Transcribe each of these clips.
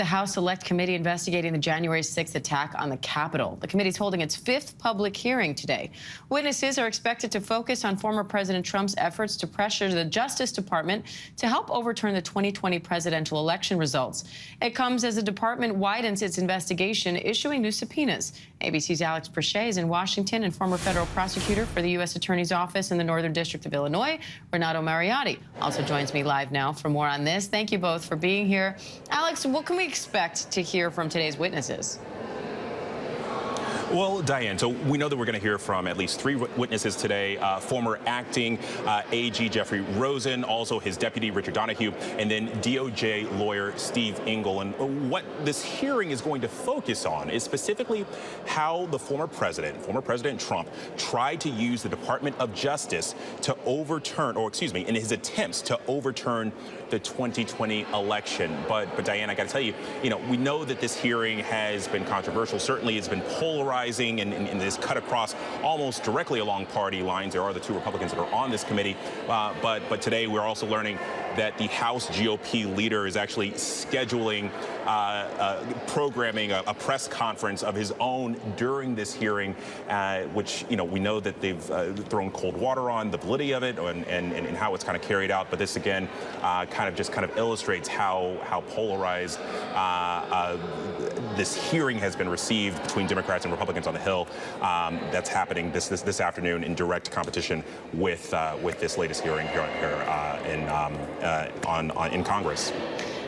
The House Select Committee investigating the January 6th attack on the Capitol. The committee is holding its 5th public hearing today. Witnesses are expected to focus on former President Trump's efforts to pressure the Justice Department to help overturn the 2020 presidential election results. It comes as the department widens its investigation, issuing new subpoenas. ABC's Alex Presha is in Washington, and former federal prosecutor for the U.S. Attorney's Office in the Northern District of Illinois, Renato Mariotti, also joins me live now for more on this. Thank you both for being here. Alex, what can we expect to hear from today's witnesses? Well, Diane, so we know that we're going to hear from at least 3 witnesses today. Former acting AG Jeffrey Rosen, also his deputy Richard Donahue, and then DOJ lawyer Steve Engel. And what this hearing is going to focus on is specifically how the former President Trump, tried to use the Department of Justice to overturn, or excuse me, in his attempts to overturn the 2020 election. But Diane, I got to tell you, we know that this hearing has been controversial. Certainly, it's been polarizing and is cut across almost directly along party lines. There are the 2 Republicans that are on this committee. But today, we're also learning that the House GOP leader is actually scheduling, programming a press conference of his own during this hearing, which, we know that they've thrown cold water on the validity of it and how it's kind of carried out. But this, again, kind of illustrates how polarized this hearing has been received between Democrats and Republicans on the Hill. That's happening this afternoon in direct competition with this latest hearing here in Congress.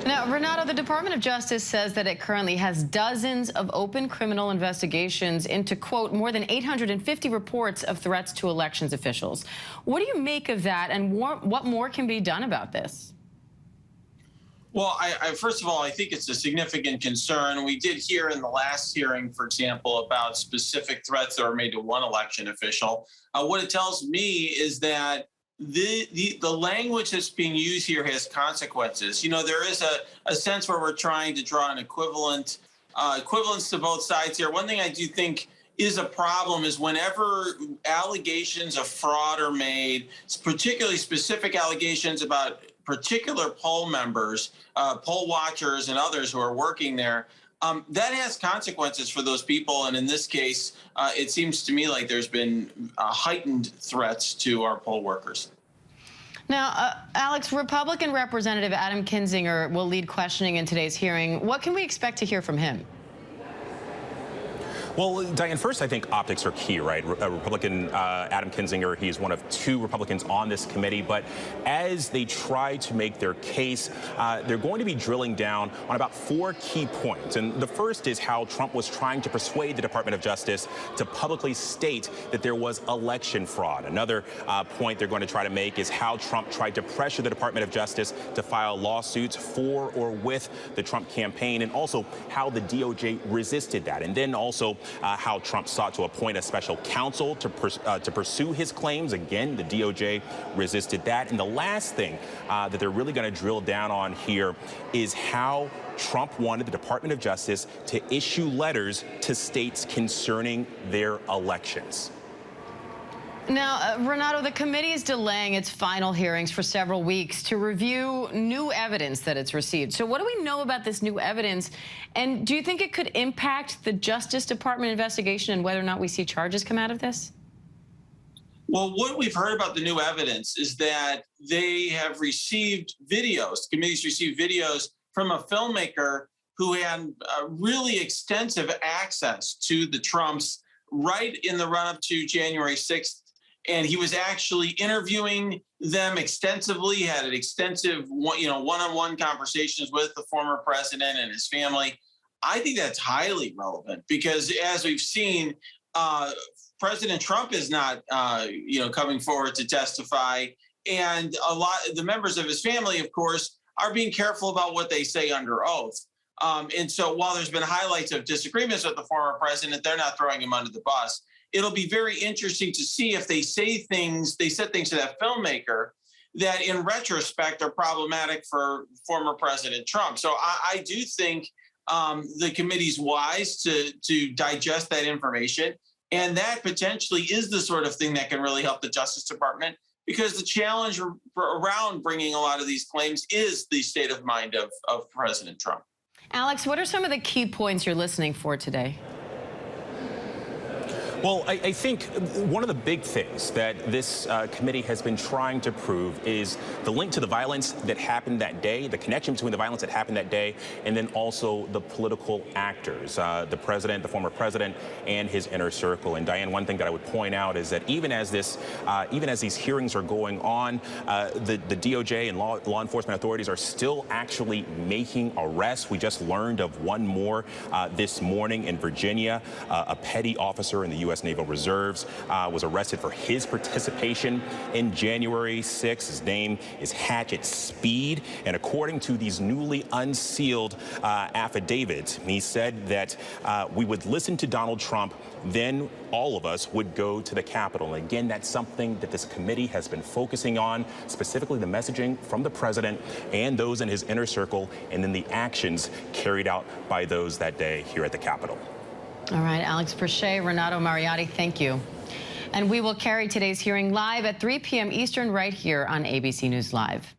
Now, Renato, the Department of Justice says that it currently has dozens of open criminal investigations into, quote, more than 850 reports of threats to elections officials. What do you make of that, and what more can be done about this? Well, first of all, I think it's a significant concern. We did hear in the last hearing, for example, about specific threats that were made to one election official. What it tells me is that the language that's being used here has consequences. There is a sense where we're trying to draw an equivalence to both sides here. One thing I do think is a problem is whenever allegations of fraud are made, particularly specific allegations about particular poll members, poll watchers, and others who are working there, that has consequences for those people. And in this case, it seems to me like there's been heightened threats to our poll workers. Now, Alex, Republican Representative Adam Kinzinger will lead questioning in today's hearing. What can we expect to hear from him? Well, Diane, first, I think optics are key, right? Republican Adam Kinzinger, he's one of 2 Republicans on this committee. But as they try to make their case, they're going to be drilling down on about 4 key points. And the first is how Trump was trying to persuade the Department of Justice to publicly state that there was election fraud. Another point they're going to try to make is how Trump tried to pressure the Department of Justice to file lawsuits for or with the Trump campaign, and also how the DOJ resisted that. And then also how Trump sought to appoint a special counsel to pursue his claims. Again, the DOJ resisted that. And the last thing that they're really going to drill down on here is how Trump wanted the Department of Justice to issue letters to states concerning their elections. Now, Renato, the committee is delaying its final hearings for several weeks to review new evidence that it's received. So what do we know about this new evidence? And do you think it could impact the Justice Department investigation and whether or not we see charges come out of this? Well, what we've heard about the new evidence is that they have received videos. The committee's received videos from a filmmaker who had really extensive access to the Trumps right in the run-up to January 6th. And he was actually interviewing them extensively, had an extensive, one-on-one conversations with the former president and his family. I think that's highly relevant because, as we've seen, President Trump is not, coming forward to testify, and a lot of the members of his family, of course, are being careful about what they say under oath. And so, while there's been highlights of disagreements with the former president, they're not throwing him under the bus. It'll be very interesting to see if they said things to that filmmaker that in retrospect are problematic for former President Trump. So I do think the committee's wise to digest that information. And that potentially is the sort of thing that can really help the Justice Department, because the challenge around bringing a lot of these claims is the state of mind of President Trump. Alex, what are some of the key points you're listening for today? Well, I think one of the big things that this committee has been trying to prove is the link to the violence that happened that day, the connection between the violence that happened that day, and then also the political actors, the president, the former president, and his inner circle. And Diane, one thing that I would point out is that even as these hearings are going on, the DOJ and law enforcement authorities are still actually making arrests. We just learned of one more this morning in Virginia. A petty officer in the U.S. Naval Reserves was arrested for his participation in January 6th. His name is Hatchet Speed, and according to these newly unsealed affidavits, he said that we would listen to Donald Trump, then all of us would go to the Capitol. And again, that's something that this committee has been focusing on, specifically the messaging from the president and those in his inner circle, and then the actions carried out by those that day here at the Capitol. All right, Alex Presha, Renato Mariotti, thank you. And we will carry today's hearing live at 3 p.m. Eastern right here on ABC News Live.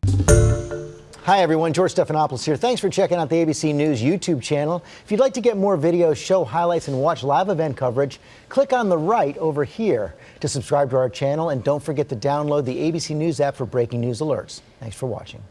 Hi, everyone. George Stephanopoulos here. Thanks for checking out the ABC News YouTube channel. If you'd like to get more videos, show highlights, and watch live event coverage, click on the right over here to subscribe to our channel. And don't forget to download the ABC News app for breaking news alerts. Thanks for watching.